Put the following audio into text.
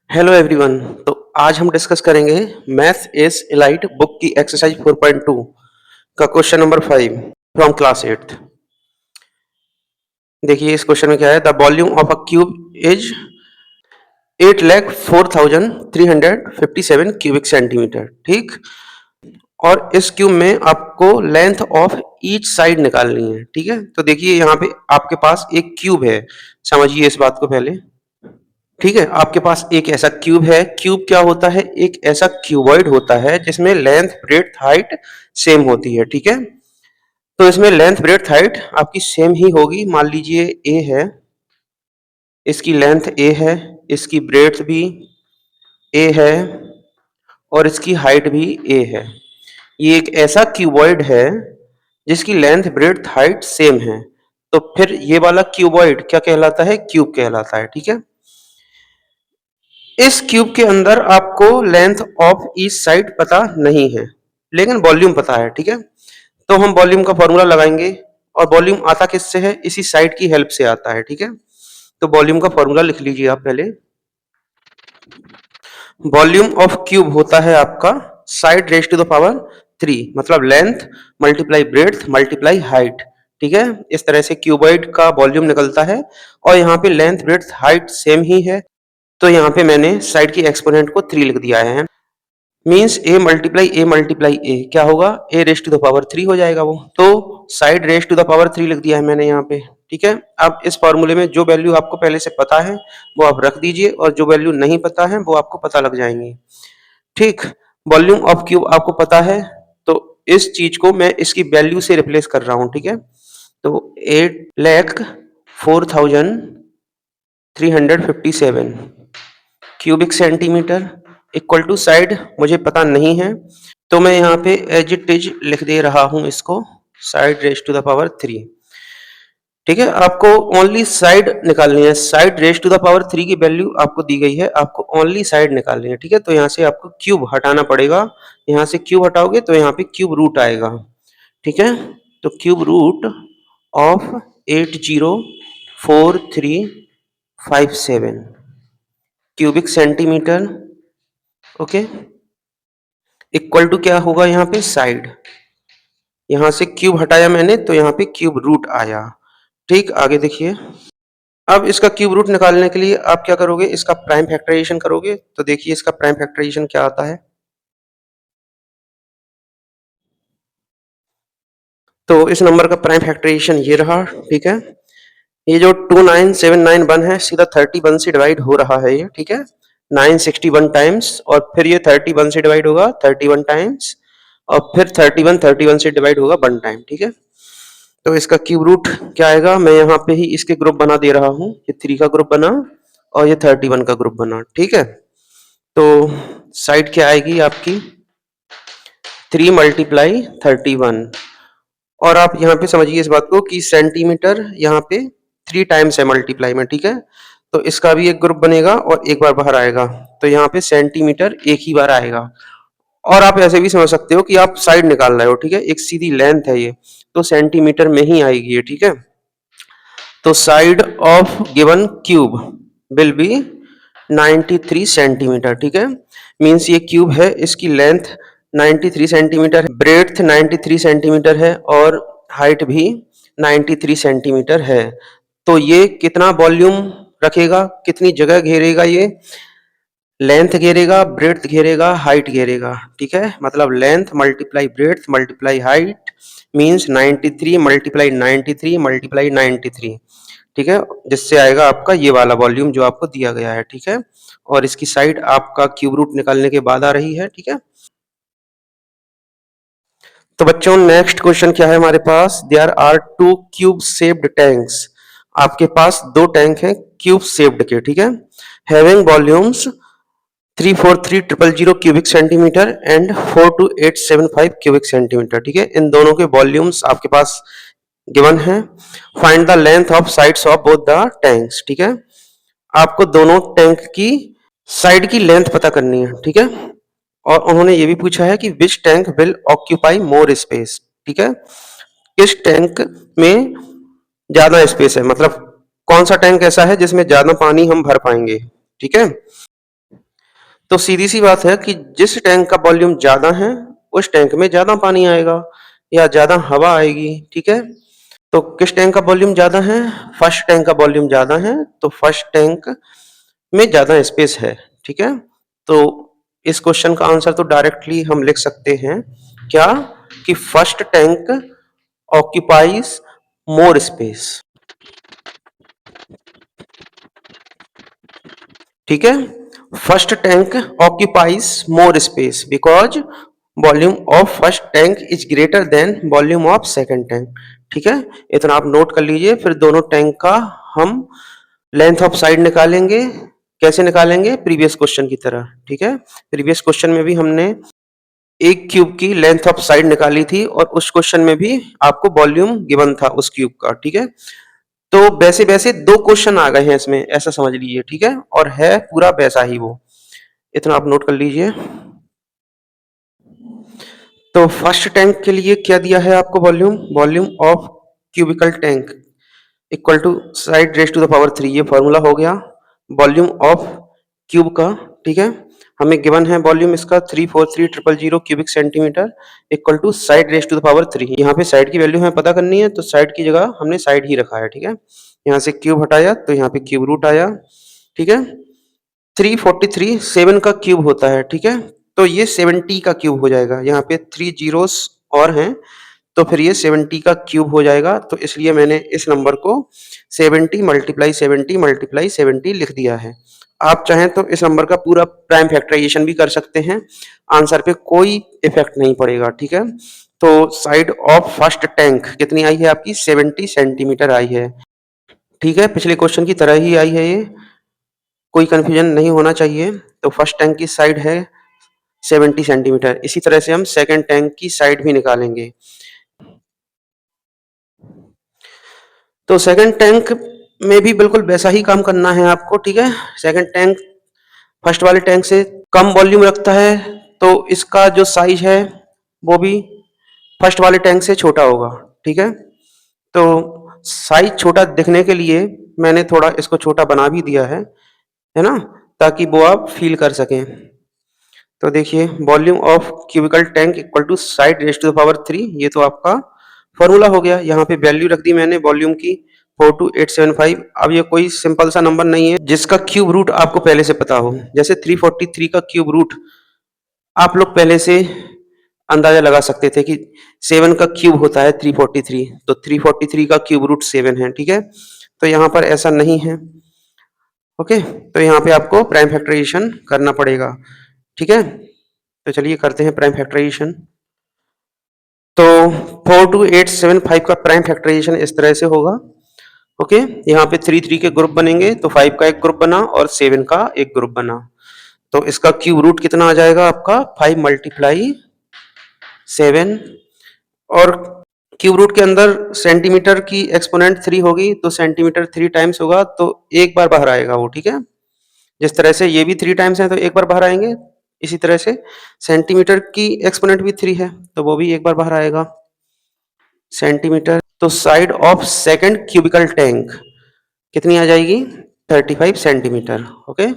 Hello everyone. तो आज हम डिस्कस करेंगे मैथ इज एलाइट बुक की एक्सरसाइज 4.2 का क्वेश्चन नंबर 5 फ्रॉम क्लास 8। देखिए इस क्वेश्चन में क्या है, the volume of a cube is 8,04,357 cubic centimetre. ठीक, और इस क्यूब में आपको लेंथ ऑफ ईच साइड निकालनी है। ठीक है, तो देखिए यहाँ पे आपके पास एक क्यूब है, समझिए इस बात को पहले। ठीक है, आपके पास एक ऐसा क्यूब है। क्यूब क्या होता है? एक ऐसा क्यूबॉइड होता है जिसमें लेंथ ब्रेड्थ हाइट सेम होती है। ठीक है, तो इसमें लेंथ ब्रेड्थ हाइट आपकी सेम ही होगी। मान लीजिए ए है, इसकी लेंथ ए है, इसकी ब्रेड्थ भी ए है और इसकी हाइट भी ए है। ये एक ऐसा क्यूबॉइड है जिसकी लेंथ ब्रेड्थ हाइट सेम है। तो फिर ये वाला क्यूबॉइड क्या कहलाता है? क्यूब कहलाता है। ठीक है, इस क्यूब के अंदर आपको लेंथ ऑफ ईच साइड पता नहीं है, लेकिन वॉल्यूम पता है। ठीक है, तो हम वॉल्यूम का फॉर्मूला लगाएंगे और वॉल्यूम आता किससे है? इसी साइड की हेल्प से आता है। ठीक है, तो वॉल्यूम का फॉर्मूला लिख लीजिए आप पहले। वॉल्यूम ऑफ क्यूब होता है आपका side raise to the power 3, मतलब length multiply breadth multiply height. ठीक है, इस तरह से क्यूबॉइड का वॉल्यूम निकलता है और यहाँ पे लेंथ ब्रेड्थ हाइट सेम ही है, तो यहाँ पे मैंने साइड की एक्सपोनेंट को 3 लिख दिया है। मीन्स ए मल्टीप्लाई ए क्या होगा? A raise to the power 3 हो जाएगा वो। तो side raise to the power 3 लिख दिया है मैंने यहाँ पे। ठीक है, अब इस फॉर्मूले में जो वैल्यू आपको पहले से पता है वो आप रख दीजिए और जो वैल्यू नहीं पता है वो आपको पता लग जाएंगी। ठीक, वॉल्यूम ऑफ क्यूब आपको पता है, तो इस चीज को मैं इसकी वैल्यू से रिप्लेस कर रहा हूँ। ठीक है, तो 8,04,357 cubic centimetre equal to side मुझे पता नहीं है, तो मैं यहाँ पे एज इट इज लिख दे रहा हूँ इसको, side raise to the power 3। ठीक है, आपको ओनली साइड निकालनी है। Side raise to the power 3 की वैल्यू आपको दी गई है, आपको ओनली साइड निकालनी है। ठीक है, तो यहाँ से आपको क्यूब हटाना पड़ेगा। यहाँ से क्यूब हटाओगे तो यहाँ पे क्यूब रूट आएगा। ठीक है, तो cube root of 8,04,357 cubic centimetre. Okay, equal to क्या होगा यहाँ पे? साइड। यहाँ से क्यूब हटाया मैंने तो यहाँ पे क्यूब रूट आया। ठीक, आगे देखिए। अब इसका क्यूब रूट निकालने के लिए आप क्या करोगे? इसका प्राइम फैक्टराइजेशन करोगे। तो देखिए इसका प्राइम फैक्टराइजेशन क्या आता है। तो इस नंबर का प्राइम फैक्टराइजेशन ये रहा। ठीक है, ये जो 29791 है सीधा 31 से डिवाइड हो रहा है ये। ठीक है, 961 टाइम्स और फिर ये 31 से डिवाइड होगा 31 टाइम्स और फिर 31 से डिवाइड होगा 1 टाइम। ठीक है, तो इसका क्यूब रूट क्या आएगा? मैं यहाँ पे ही इसके ग्रुप बना दे रहा हूँ। ये 3 का ग्रुप बना और ये 31 का ग्रुप बना। ठीक है, तो साइड क्या आएगी आपकी? 3 मल्टीप्लाई 31। और आप यहाँ पे समझिए इस बात को कि सेंटीमीटर यहाँ पे 3 टाइम्स है मल्टीप्लाई में। ठीक है, तो इसका भी एक ग्रुप बनेगा और एक बार बाहर आएगा, तो यहाँ पे सेंटीमीटर एक ही बार आएगा। और आप ऐसे भी समझ सकते हो कि आप साइड निकाल रहे हो। ठीक है, एक सीधी लेंथ है ये, तो सेंटीमीटर में ही आएगी ये। ठीक है, तो side of given cube will be 93 centimetre. ठीक है, मीन्स ये क्यूब है, इसकी लेंथ 93 सेंटीमीटर है, ब्रेड्थ 93 सेंटीमीटर है और हाइट भी 93 सेंटीमीटर है। तो ये कितना वॉल्यूम रखेगा? कितनी जगह घेरेगा? ये लेंथ घेरेगा, ब्रेड्थ घेरेगा, हाइट घेरेगा। ठीक है, मतलब length multiply breadth multiply height means 93 multiply 93 multiply 93। ठीक है, जिससे आएगा आपका ये वाला वॉल्यूम जो आपको दिया गया है। ठीक है, और इसकी साइड आपका क्यूब रूट निकालने के बाद आ रही है। ठीक है, तो बच्चों नेक्स्ट क्वेश्चन क्या है हमारे पास? There are 2 cube shaped tanks. आपके पास 2 टैंक हैं क्यूब शेप्ड के। ठीक है, having volumes 343,000 cubic centimetre and 42875 cubic centimetre. ठीक है, इन दोनों के वॉल्यूम्स आपके पास गिवन है। Find the length of sides of both the tanks. ठीक है, आपको दोनों टैंक की साइड की लेंथ पता करनी है। ठीक है, और उन्होंने ये भी पूछा है कि which tank will occupy more space. ठीक है, किस टैंक में ज्यादा स्पेस है, मतलब कौन सा टैंक ऐसा है जिसमें ज्यादा पानी हम भर पाएंगे। ठीक है, तो सीधी सी बात है कि जिस टैंक का वॉल्यूम ज़्यादा है, उस टैंक में ज़्यादा पानी आएगा या ज़्यादा हवा आएगी, ठीक है? तो किस टैंक का वॉल्यूम ज़्यादा है? फर्स्ट टैंक का वॉल्यूम ज़्यादा है, तो फर्स्ट टैंक में ज़्यादा स्पेस है, ठीक है? तो इस क्वेश्चन का आंसर तो डायरेक्टली हम लिख सकते हैं, क्या? कि फर्स्ट टैंक ऑक्यूपाइज मोर स्पेस, ठीक है? First tank occupies more space because volume of first tank is greater than volume of second tank, ठीक है? इतना आप नोट कर लीजिए। फिर दोनों टैंक का हम लेंथ ऑफ साइड निकालेंगे। कैसे निकालेंगे? प्रीवियस क्वेश्चन की तरह, ठीक है? प्रीवियस क्वेश्चन में भी हमने एक क्यूब की लेंथ ऑफ साइड निकाली थी और उस क्वेश्चन में भी आपको वॉल्यूम गिवन था उस क्यूब का, ठीक है? तो वैसे वैसे दो क्वेश्चन आ गए हैं इसमें, ऐसा समझ लीजिए, ठीक है? और है पूरा वैसा ही वो, इतना आप नोट कर लीजिए। तो फर्स्ट टैंक के लिए क्या दिया है आपको? Volume, volume of cubical tank equal to side raise to the power 3, ये फॉर्मूला हो गया वॉल्यूम ऑफ क्यूब का, ठीक है? हमें गिवन है वॉल्यूम इसका 343000 cubic centimetre equal to side raise to the power 3। यहाँ पे साइड की वैल्यू हमें पता करनी है, तो साइड की जगह हमने साइड ही रखा है, ठीक है? यहाँ से क्यूब हटाया तो यहाँ पे क्यूब रूट आया, ठीक है? 343 7 का क्यूब होता है, ठीक है? तो ये 70 का क्यूब हो जाएगा। यहाँ पे 3 जीरोस और हैं, तो फिर ये 70 का क्यूब हो जाएगा। तो इसलिए मैंने इस नंबर को 70 मल्टीप्लाई 70 मल्टीप्लाई 70 लिख दिया है। आप चाहें तो इस नंबर का पूरा प्राइम फैक्टराइजेशन भी कर सकते हैं, आंसर पे कोई इफेक्ट नहीं पड़ेगा, ठीक है? तो साइड ऑफ फर्स्ट टैंक कितनी आई है आपकी? 70 सेंटीमीटर आई है, ठीक है? पिछले क्वेश्चन की तरह ही आई है ये, कोई कंफ्यूजन नहीं होना चाहिए। तो फर्स्ट टैंक की साइड है 70 सेंटीमीटर। इसी तरह से हम सेकंड टैंक की साइड भी निकालेंगे। तो सेकंड टैंक में भी बिल्कुल वैसा ही काम करना है आपको, ठीक है? सेकंड टैंक फर्स्ट वाले टैंक से कम वॉल्यूम रखता है, तो इसका जो साइज है वो भी फर्स्ट वाले टैंक से छोटा होगा, ठीक है? तो साइज छोटा दिखने के लिए मैंने थोड़ा इसको छोटा बना भी दिया है ना? ताकि वो आप फील कर सकें। तो देखिए volume of cubical tank equal to side raise to the power 3, ये तो आपका फॉर्मूला हो गया। यहाँ पे वैल्यू रख दी मैंने वॉल्यूम की 42875। अब ये कोई सिंपल सा नंबर नहीं है जिसका क्यूब रूट आपको पहले से पता हो। जैसे 343 का क्यूब रूट आप लोग पहले से अंदाजा लगा सकते थे कि 7 का क्यूब होता है 343, तो 343 का क्यूब रूट 7 है, ठीक है? तो यहाँ पर ऐसा नहीं है, ओके? तो यहाँ पे आपको प्राइम फैक्टराइजेशन करना पड़ेगा, ठीक है? तो चलिए करते हैं प्राइम फैक्टराइजेशन। तो 42875 का प्राइम फैक्टराइजेशन इस तरह से होगा, ओके? यहाँ पे 3 के ग्रुप बनेंगे, तो 5 का एक ग्रुप बना और 7 का एक ग्रुप बना। तो इसका क्यूब रूट कितना आ जाएगा आपका? 5 मल्टीप्लाई 7, और क्यूब रूट के अंदर सेंटीमीटर की एक्सपोनेंट 3 होगी, तो सेंटीमीटर 3 टाइम्स होगा, तो एक बार बाहर आएगा वो, ठीक है? जिस तरह से ये भी 3 टाइम्स है तो एक बार बाहर आएंगे, इसी तरह से सेंटीमीटर की एक्सपोनेंट भी 3 है, तो वो भी एक बार बाहर आएगा सेंटीमीटर। तो side of second cubical tank कितनी आ जाएगी? 35 सेंटीमीटर, ओके?